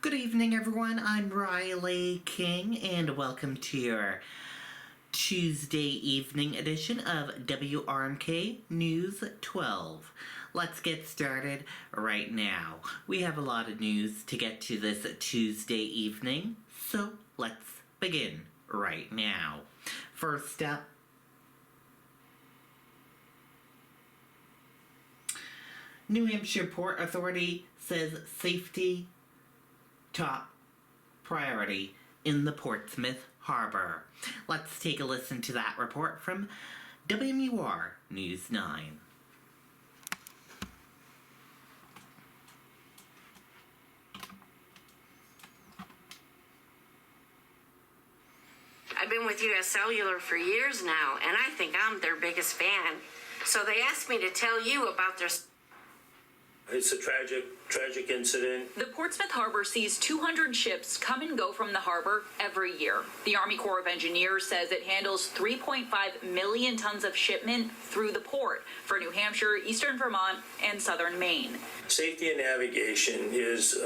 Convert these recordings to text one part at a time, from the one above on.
Good evening, everyone. I'm Riley King, and welcome to your Tuesday evening edition of WRMK News 12. Let's get started right now. We have a lot of news to get to this Tuesday evening, so let's begin right now. First up, New Hampshire Port Authority says safety top priority in the Portsmouth Harbor. Let's take a listen to that report from WMUR News 9. I've been with US Cellular for years now, and I think I'm their biggest fan. So they asked me to tell you about their... It's a tragic incident. The Portsmouth Harbor sees 200 ships come and go from the harbor every year. The Army Corps of Engineers says it handles 3.5 million tons of shipment through the port for New Hampshire, eastern Vermont, and southern Maine. Safety and navigation is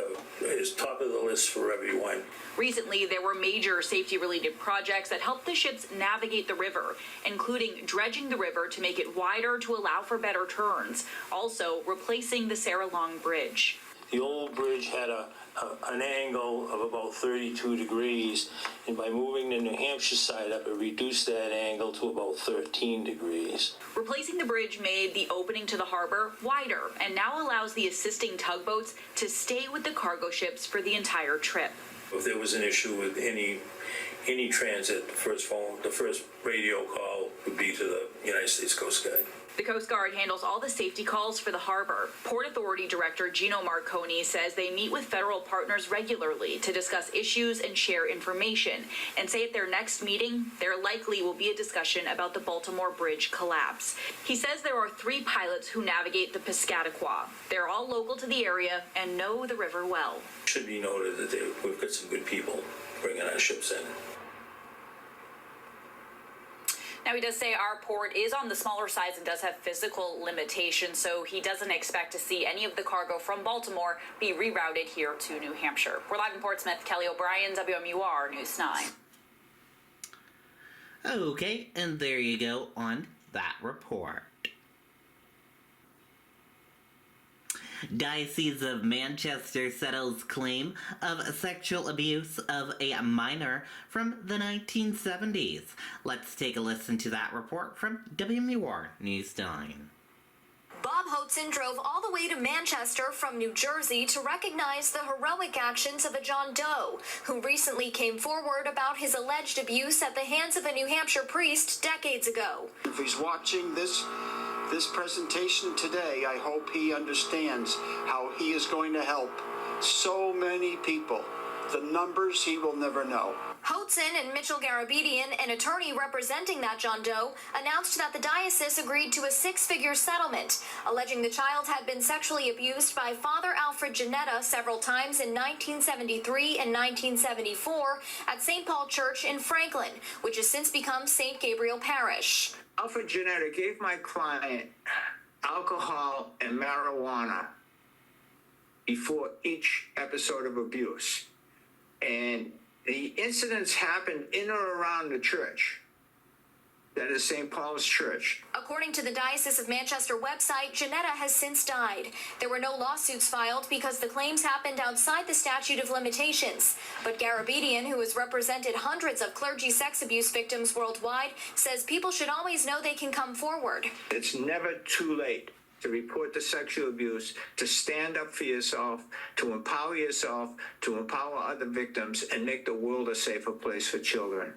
top of the list for everyone. Recently, there were major safety-related projects that helped the ships navigate the river, including dredging the river to make it wider to allow for better turns, also replacing the Sarah Long Bridge. The old bridge had an angle of about 32 degrees, and by moving the New Hampshire side up, it reduced that angle to about 13 degrees. Replacing the bridge made the opening to the harbor wider and now allows the assisting tugboats to stay with the cargo ships for the entire trip. If there was an issue with any transit, the first radio call would be to the United States Coast Guard. The Coast Guard handles all the safety calls for the harbor. Port Authority Director Gino Marconi says they meet with federal partners regularly to discuss issues and share information, and say at their next meeting, there likely will be a discussion about the Baltimore Bridge collapse. He says there are 3 pilots who navigate the Piscataqua. They're all local to the area and know the river well. It should be noted that we've got some good people bringing our ships in. Now, he does say our port is on the smaller size and does have physical limitations, so he doesn't expect to see any of the cargo from Baltimore be rerouted here to New Hampshire. We're live in Portsmouth. Kelly O'Brien, WMUR News 9. Okay, and there you go on that report. Diocese of Manchester settles claim of sexual abuse of a minor from the 1970s. Let's take a listen to that report from WMUR News 9. Bob Hotzen drove all the way to Manchester from New Jersey to recognize the heroic actions of a John Doe, who recently came forward about his alleged abuse at the hands of a New Hampshire priest decades ago. If he's watching this presentation today, I hope he understands how he is going to help so many people. The numbers he will never know. Hotzen and Mitchell Garabedian, an attorney representing that John Doe, announced that the diocese agreed to a 6-figure settlement, alleging the child had been sexually abused by Father Alfred Janetta several times in 1973 and 1974 at St. Paul Church in Franklin, which has since become St. Gabriel Parish. Alfred Janetta gave my client alcohol and marijuana before each episode of abuse. And the incidents happened in or around the church. That is St. Paul's Church. According to the Diocese of Manchester website, Janetta has since died. There were no lawsuits filed because the claims happened outside the statute of limitations. But Garabedian, who has represented hundreds of clergy sex abuse victims worldwide, says people should always know they can come forward. It's never too late to report the sexual abuse, to stand up for yourself, to empower other victims, and make the world a safer place for children.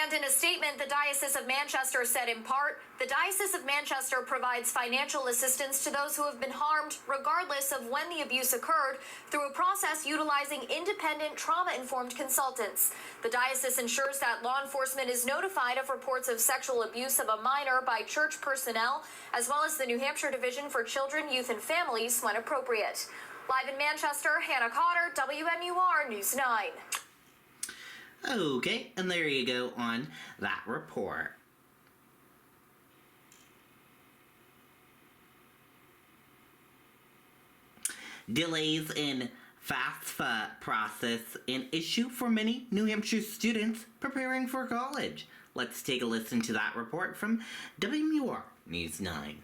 And in a statement, the Diocese of Manchester said in part, the Diocese of Manchester provides financial assistance to those who have been harmed, regardless of when the abuse occurred, through a process utilizing independent trauma-informed consultants. The diocese ensures that law enforcement is notified of reports of sexual abuse of a minor by church personnel, as well as the New Hampshire Division for Children, Youth, and Families when appropriate. Live in Manchester, Hannah Cotter, WMUR News 9. Okay, and there you go on that report. Delays in FAFSA process an issue for many New Hampshire students preparing for college. Let's take a listen to that report from WMUR News 9.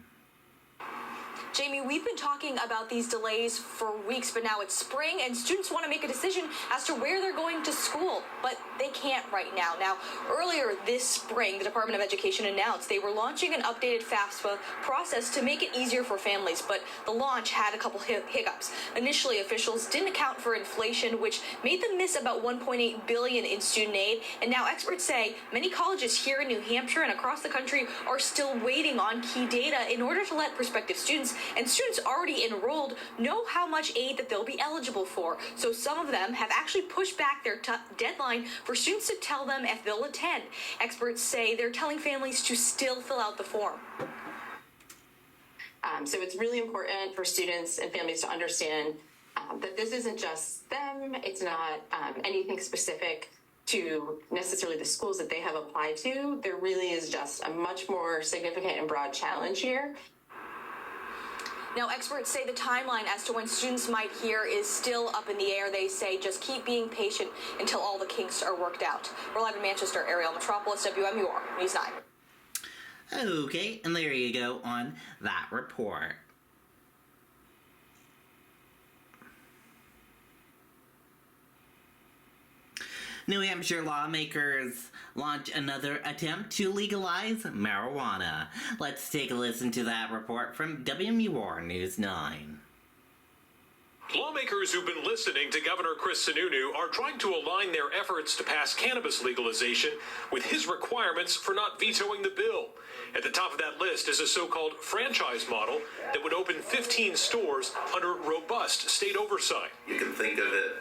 Jamie, we've been talking about these delays for weeks, but now it's spring and students want to make a decision as to where they're going to school, but they can't right now. Now, earlier this spring, the Department of Education announced they were launching an updated FAFSA process to make it easier for families, but the launch had a couple hiccups. Initially, officials didn't account for inflation, which made them miss about $1.8 billion in student aid, and now experts say many colleges here in New Hampshire and across the country are still waiting on key data in order to let prospective students and students already enrolled know how much aid that they'll be eligible for. So some of them have actually pushed back their deadline for students to tell them if they'll attend. Experts say they're telling families to still fill out the form. So it's really important for students and families to understand that this isn't just them. It's not anything specific to necessarily the schools that they have applied to. There really is just a much more significant and broad challenge here. Now, experts say the timeline as to when students might hear is still up in the air. They say just keep being patient until all the kinks are worked out. We're live in Manchester, Ariel Metropolis, WMUR News 9. Okay, and there you go on that report. New Hampshire lawmakers launch another attempt to legalize marijuana. Let's take a listen to that report from WMUR News 9. Lawmakers who've been listening to Governor Chris Sununu are trying to align their efforts to pass cannabis legalization with his requirements for not vetoing the bill. At the top of that list is a so-called franchise model that would open 15 stores under robust state oversight. You can think of it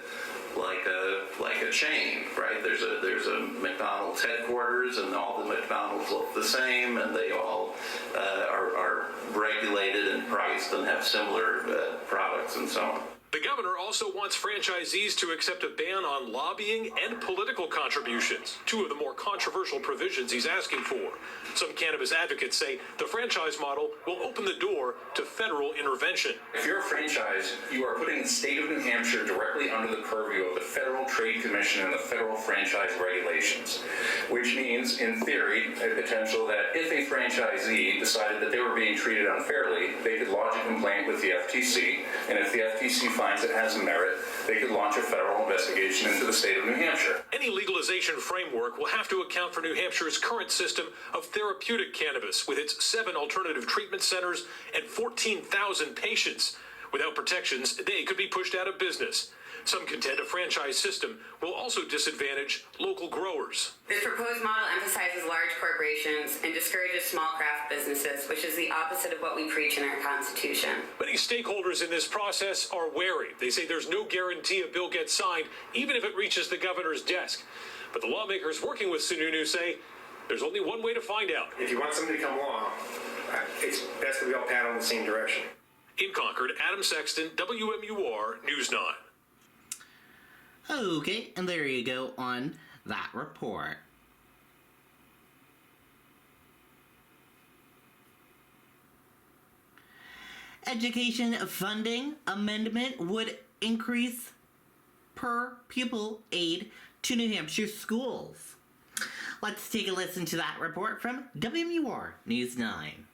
like a chain, right? There's a McDonald's headquarters, and all the McDonald's look the same, and they all are regulated and priced and have similar products and so on. The governor also wants franchisees to accept a ban on lobbying and political contributions, two of the more controversial provisions he's asking for. Some cannabis advocates say the franchise model will open the door to federal intervention. If you're a franchise, you are putting the state of New Hampshire directly under the purview of the Federal Trade Commission and the federal franchise regulations, which means, in theory, a potential that if a franchisee decided that they were being treated unfairly, they could lodge a complaint with the FTC, and if the FTC finds it has merit, they could launch a federal investigation into the state of New Hampshire. Any legalization framework will have to account for New Hampshire's current system of therapeutic cannabis with its 7 alternative treatment centers and 14,000 patients. Without protections, they could be pushed out of business. Some contend a franchise system will also disadvantage local growers. This proposed model emphasizes large corporations and discourages small craft businesses, which is the opposite of what we preach in our Constitution. Many stakeholders in this process are wary. They say there's no guarantee a bill gets signed, even if it reaches the governor's desk. But the lawmakers working with Sununu say there's only one way to find out. If you want somebody to come along, it's best that we all paddle in the same direction. In Concord, Adam Sexton, WMUR News 9. Okay, and there you go on that report. Education funding amendment would increase per pupil aid to New Hampshire schools. Let's take a listen to that report from WMUR News 9.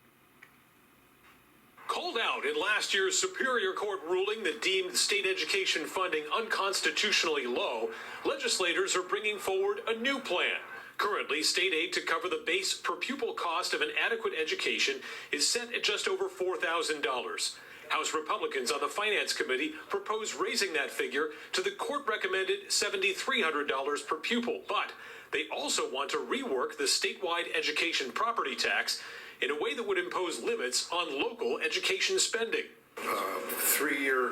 Called out in last year's Superior Court ruling that deemed state education funding unconstitutionally low, legislators are bringing forward a new plan. Currently, state aid to cover the base per pupil cost of an adequate education is set at just over $4,000. House Republicans on the Finance Committee propose raising that figure to the court-recommended $7,300 per pupil, but they also want to rework the statewide education property tax in a way that would impose limits on local education spending. 3-year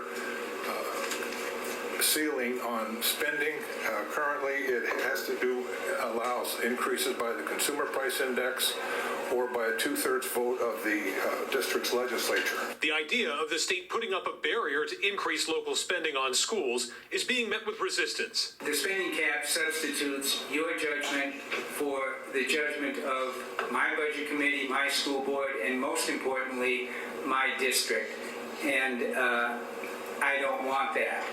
ceiling on spending. Currently, it allows increases by the Consumer Price Index or by a 2/3 vote of the district's legislature. The idea of the state putting up a barrier to increase local spending on schools is being met with resistance. The spending cap substitutes your judgment for the judgment of my budget committee, my school board, and most importantly, my district. And I don't want that.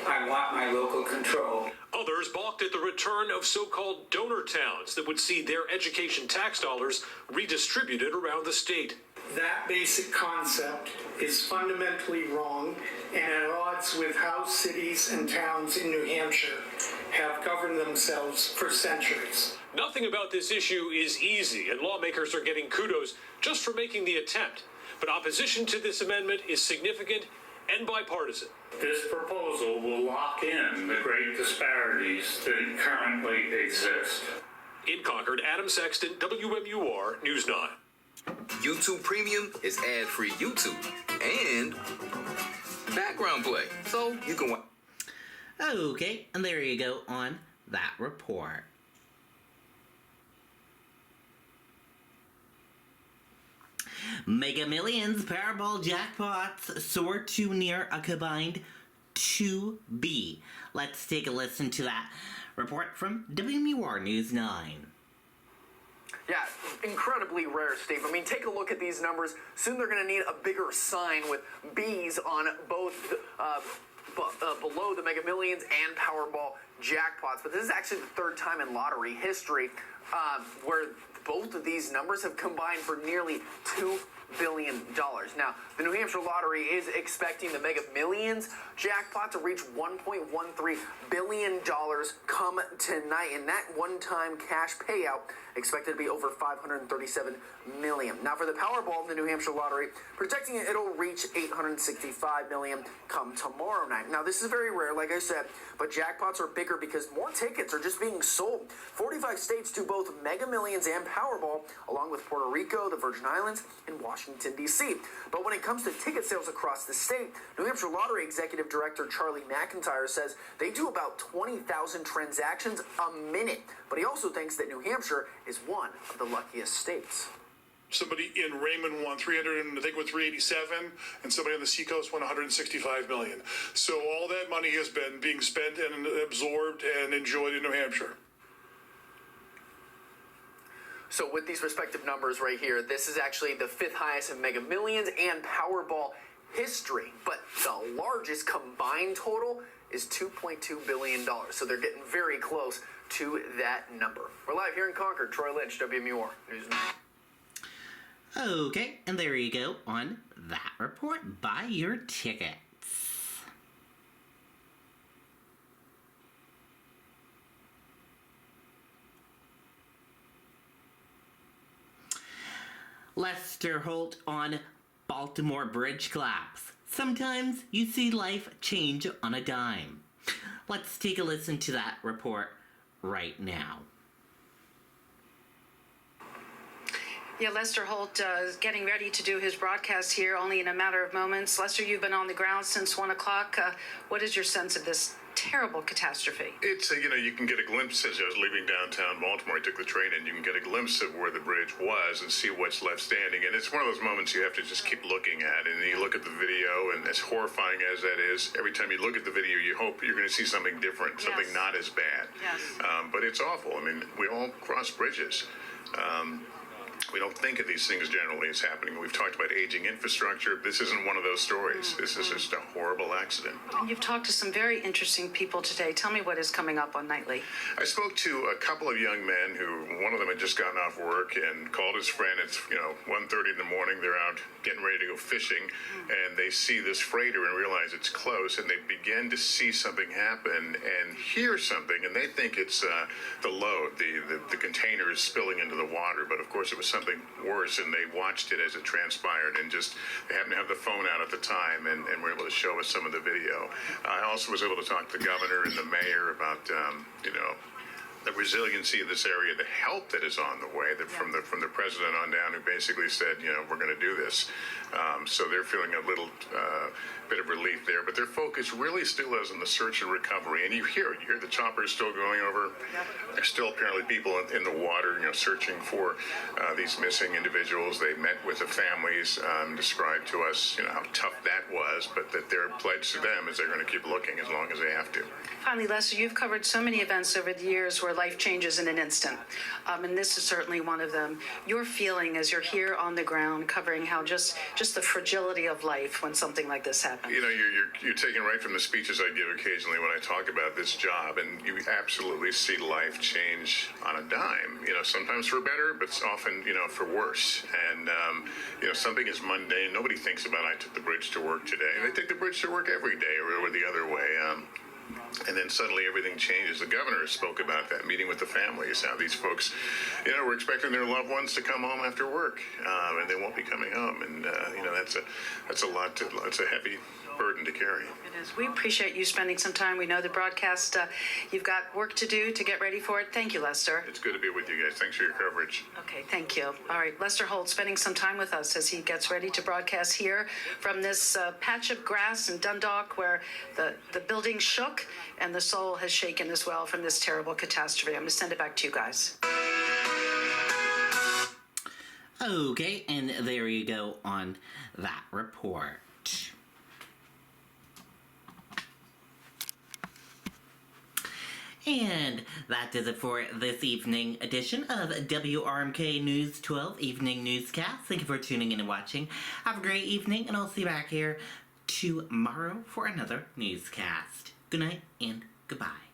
I want my local control. Others balked at the return of so-called donor towns that would see their education tax dollars redistributed around the state. That basic concept is fundamentally wrong and at odds with how cities and towns in New Hampshire have governed themselves for centuries. Nothing about this issue is easy, and lawmakers are getting kudos just for making the attempt. But opposition to this amendment is significant and bipartisan. This proposal will lock in the great disparities that currently exist. In Concord, Adam Sexton, WMUR News 9. YouTube Premium is ad-free YouTube and background play, so you can watch. Okay, and there you go on that report. Mega Millions Powerball jackpots soar to near a combined 2B. Let's take a listen to that report from WMUR News 9. Yeah, incredibly rare, Steve. I mean, take a look at these numbers. Soon they're going to need a bigger sign with B's on both below the Mega Millions and Powerball jackpots. But this is actually the third time in lottery history where both of these numbers have combined for nearly $2 billion. Now, the New Hampshire Lottery is expecting the Mega Millions jackpot to reach $1.13 billion come tonight, and that one-time cash payout expected to be over $537 million. Now, for the Powerball, the New Hampshire Lottery projecting it'll reach $865 million come tomorrow night. Now, this is very rare, like I said, but jackpots are bigger because more tickets are just being sold. 45 states do both Mega Millions and Powerball, along with Puerto Rico, the Virgin Islands, and Washington, D.C. But when it comes to ticket sales across the state, New Hampshire Lottery Executive Director Charlie McIntyre says they do about 20,000 transactions a minute. But he also thinks that New Hampshire is one of the luckiest states. Somebody in Raymond won 387, and somebody on the Seacoast won 165 million. So all that money has been being spent and absorbed and enjoyed in New Hampshire. So with these respective numbers right here, this is actually the fifth highest in Mega Millions and Powerball history. But the largest combined total is $2.2 billion. So they're getting very close to that number. We're live here in Concord. Troy Lynch, WMUR News 9. Okay, and there you go on that report. Buy your tickets. Lester Holt on Baltimore Bridge collapse. Sometimes you see life change on a dime. Let's take a listen to that report right now. Yeah, Lester Holt is getting ready to do his broadcast here only in a matter of moments. Lester, you've been on the ground since 1 o'clock. What is your sense of this terrible catastrophe? It's, you can get a glimpse as I was leaving downtown Baltimore. I took the train and you can get a glimpse of where the bridge was and see what's left standing. And it's one of those moments you have to just keep looking at. And you look at the video, and as horrifying as that is, every time you look at the video, you hope you're going to see something different, something not as bad. Yes. But it's awful. I mean, we all cross bridges. We don't think of these things generally as happening. We've talked about aging infrastructure. This isn't one of those stories. This is just a horrible accident. You've talked to some very interesting people today. Tell me what is coming up on Nightly. I spoke to a couple of young men who, one of them had just gotten off work and called his friend. It's, 1:30 in the morning. They're out getting ready to go fishing, and they see this freighter and realize it's close, and they begin to see something happen and hear something, and they think it's the load, the container is spilling into the water, but of course it was something worse, and they watched it as it transpired, and just they happened to have the phone out at the time and were able to show us some of the video. I also was able to talk to the governor and the mayor about the resiliency of this area, the help that is on the way, from the president on down, who basically said, we're going to do this. So they're feeling a little bit of relief there, but their focus really still is on the search and recovery. And you hear the choppers still going over. There's still apparently people in the water, searching for these missing individuals. They met with the families, described to us, how tough that was, but that their pledge to them is they're going to keep looking as long as they have to. Finally, Lester, you've covered so many events over the years where life changes in an instant. And this is certainly one of them. Your feeling as you're here on the ground covering how just the fragility of life when something like this happens. You know, you're taken right from the speeches I give occasionally when I talk about this job, and you absolutely see life change on a dime. You know, sometimes for better, but often, you know, for worse. And, you know, something is mundane. Nobody thinks about, I took the bridge to work today. They take the bridge to work every day or the other way. And then suddenly everything changes. The governor spoke about that, meeting with the families, how these folks, you know, were expecting their loved ones to come home after work, and they won't be coming home. And, you know, that's a heavy burden to carry. It is. We appreciate you spending some time. We know the broadcast, you've got work to do to get ready for it. Thank you, Lester. It's good to be with you guys. Thanks for your coverage. Okay, thank you. All right, Lester Holt spending some time with us as he gets ready to broadcast here from this patch of grass in Dundalk where the building shook and the soul has shaken as well from this terrible catastrophe. I'm going to send it back to you guys. Okay, and there you go on that report. And that does it for this evening edition of WRMK News 12 Evening Newscast. Thank you for tuning in and watching. Have a great evening, and I'll see you back here tomorrow for another newscast. Good night and goodbye.